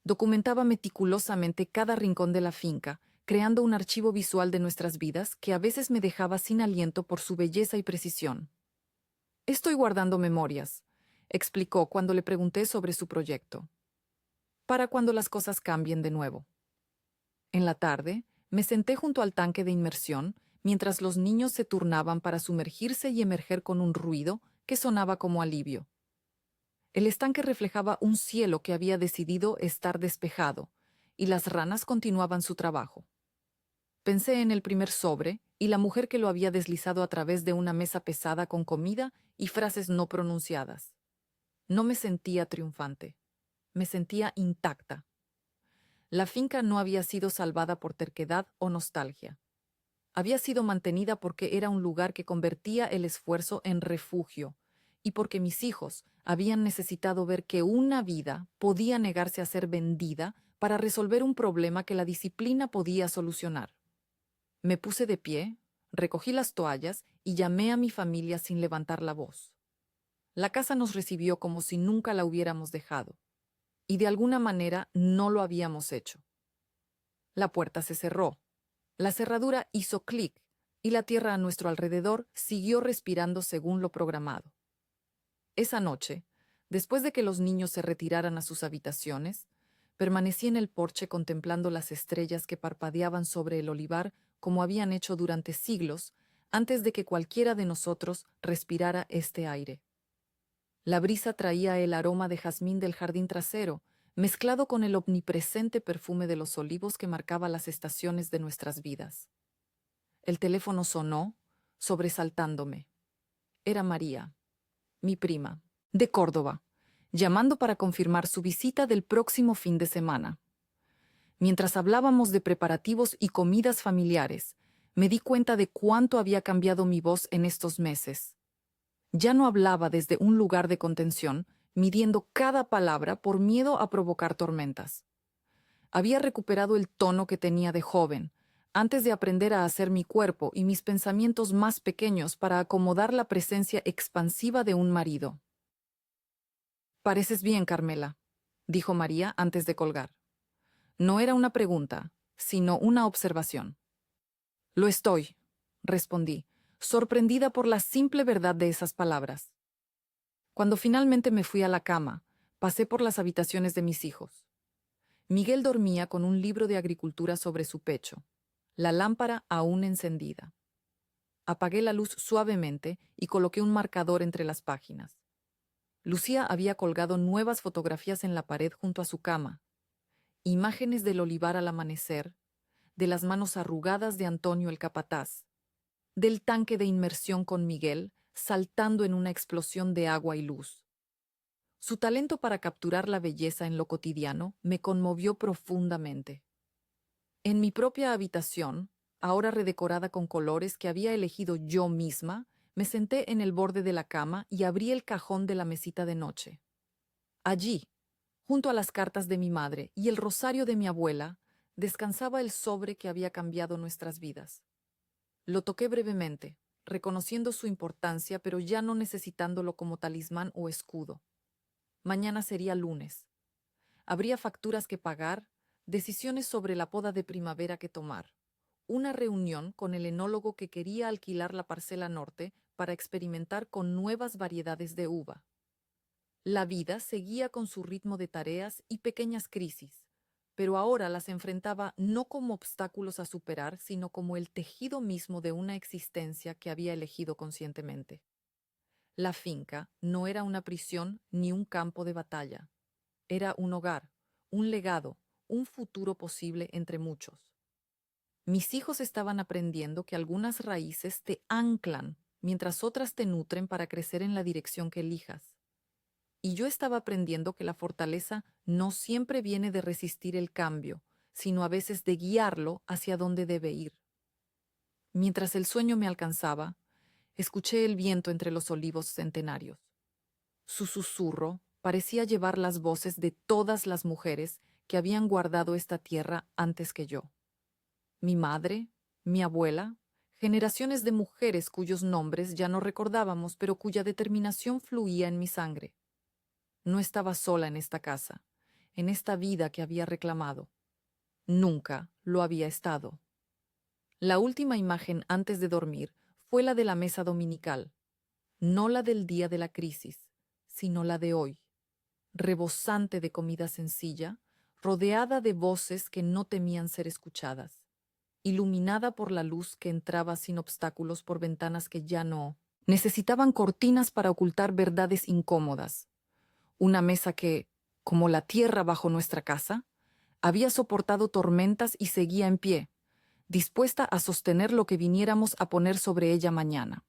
Speaker 1: Documentaba meticulosamente cada rincón de la finca, creando un archivo visual de nuestras vidas que a veces me dejaba sin aliento por su belleza y precisión. «Estoy guardando memorias», explicó cuando le pregunté sobre su proyecto. «Para cuando las cosas cambien de nuevo». En la tarde, me senté junto al tanque de inmersión mientras los niños se turnaban para sumergirse y emerger con un ruido que sonaba como alivio. El estanque reflejaba un cielo que había decidido estar despejado, y las ranas continuaban su trabajo. Pensé en el primer sobre y la mujer que lo había deslizado a través de una mesa pesada con comida y frases no pronunciadas. No me sentía triunfante. Me sentía intacta. La finca no había sido salvada por terquedad o nostalgia. Había sido mantenida porque era un lugar que convertía el esfuerzo en refugio, y porque mis hijos habían necesitado ver que una vida podía negarse a ser vendida para resolver un problema que la disciplina podía solucionar. Me puse de pie, recogí las toallas y llamé a mi familia sin levantar la voz. La casa nos recibió como si nunca la hubiéramos dejado, y de alguna manera no lo habíamos hecho. La puerta se cerró. La cerradura hizo clic y la tierra a nuestro alrededor siguió respirando según lo programado. Esa noche, después de que los niños se retiraran a sus habitaciones, permanecí en el porche contemplando las estrellas que parpadeaban sobre el olivar como habían hecho durante siglos antes de que cualquiera de nosotros respirara este aire. La brisa traía el aroma de jazmín del jardín trasero, mezclado con el omnipresente perfume de los olivos que marcaba las estaciones de nuestras vidas. El teléfono sonó, sobresaltándome. Era María, mi prima, de Córdoba, llamando para confirmar su visita del próximo fin de semana. Mientras hablábamos de preparativos y comidas familiares, me di cuenta de cuánto había cambiado mi voz en estos meses. Ya no hablaba desde un lugar de contención, midiendo cada palabra por miedo a provocar tormentas. Había recuperado el tono que tenía de joven, antes de aprender a hacer mi cuerpo y mis pensamientos más pequeños para acomodar la presencia expansiva de un marido. «Pareces bien, Carmela», dijo María antes de colgar. No era una pregunta, sino una observación. «Lo estoy», respondí, sorprendida por la simple verdad de esas palabras. Cuando finalmente me fui a la cama, pasé por las habitaciones de mis hijos. Miguel dormía con un libro de agricultura sobre su pecho, la lámpara aún encendida. Apagué la luz suavemente y coloqué un marcador entre las páginas. Lucía había colgado nuevas fotografías en la pared junto a su cama, imágenes del olivar al amanecer, de las manos arrugadas de Antonio el capataz, del tanque de inmersión con Miguel saltando en una explosión de agua y luz. Su talento para capturar la belleza en lo cotidiano me conmovió profundamente. En mi propia habitación, ahora redecorada con colores que había elegido yo misma, me senté en el borde de la cama y abrí el cajón de la mesita de noche. Allí, junto a las cartas de mi madre y el rosario de mi abuela, descansaba el sobre que había cambiado nuestras vidas. Lo toqué brevemente, reconociendo su importancia, pero ya no necesitándolo como talismán o escudo. Mañana sería lunes. Habría facturas que pagar, decisiones sobre la poda de primavera que tomar, una reunión con el enólogo que quería alquilar la parcela norte para experimentar con nuevas variedades de uva. La vida seguía con su ritmo de tareas y pequeñas crisis, pero ahora las enfrentaba no como obstáculos a superar, sino como el tejido mismo de una existencia que había elegido conscientemente. La finca no era una prisión ni un campo de batalla. Era un hogar, un legado, un futuro posible entre muchos. Mis hijos estaban aprendiendo que algunas raíces te anclan, mientras otras te nutren para crecer en la dirección que elijas. Y yo estaba aprendiendo que la fortaleza no siempre viene de resistir el cambio, sino a veces de guiarlo hacia donde debe ir. Mientras el sueño me alcanzaba, escuché el viento entre los olivos centenarios. Su susurro parecía llevar las voces de todas las mujeres que habían guardado esta tierra antes que yo. Mi madre, mi abuela, generaciones de mujeres cuyos nombres ya no recordábamos, pero cuya determinación fluía en mi sangre. No estaba sola en esta casa, en esta vida que había reclamado. Nunca lo había estado. La última imagen antes de dormir fue la de la mesa dominical, no la del día de la crisis, sino la de hoy, rebosante de comida sencilla, rodeada de voces que no temían ser escuchadas, iluminada por la luz que entraba sin obstáculos por ventanas que ya no necesitaban cortinas para ocultar verdades incómodas. Una mesa que, como la tierra bajo nuestra casa, había soportado tormentas y seguía en pie, dispuesta a sostener lo que viniéramos a poner sobre ella mañana.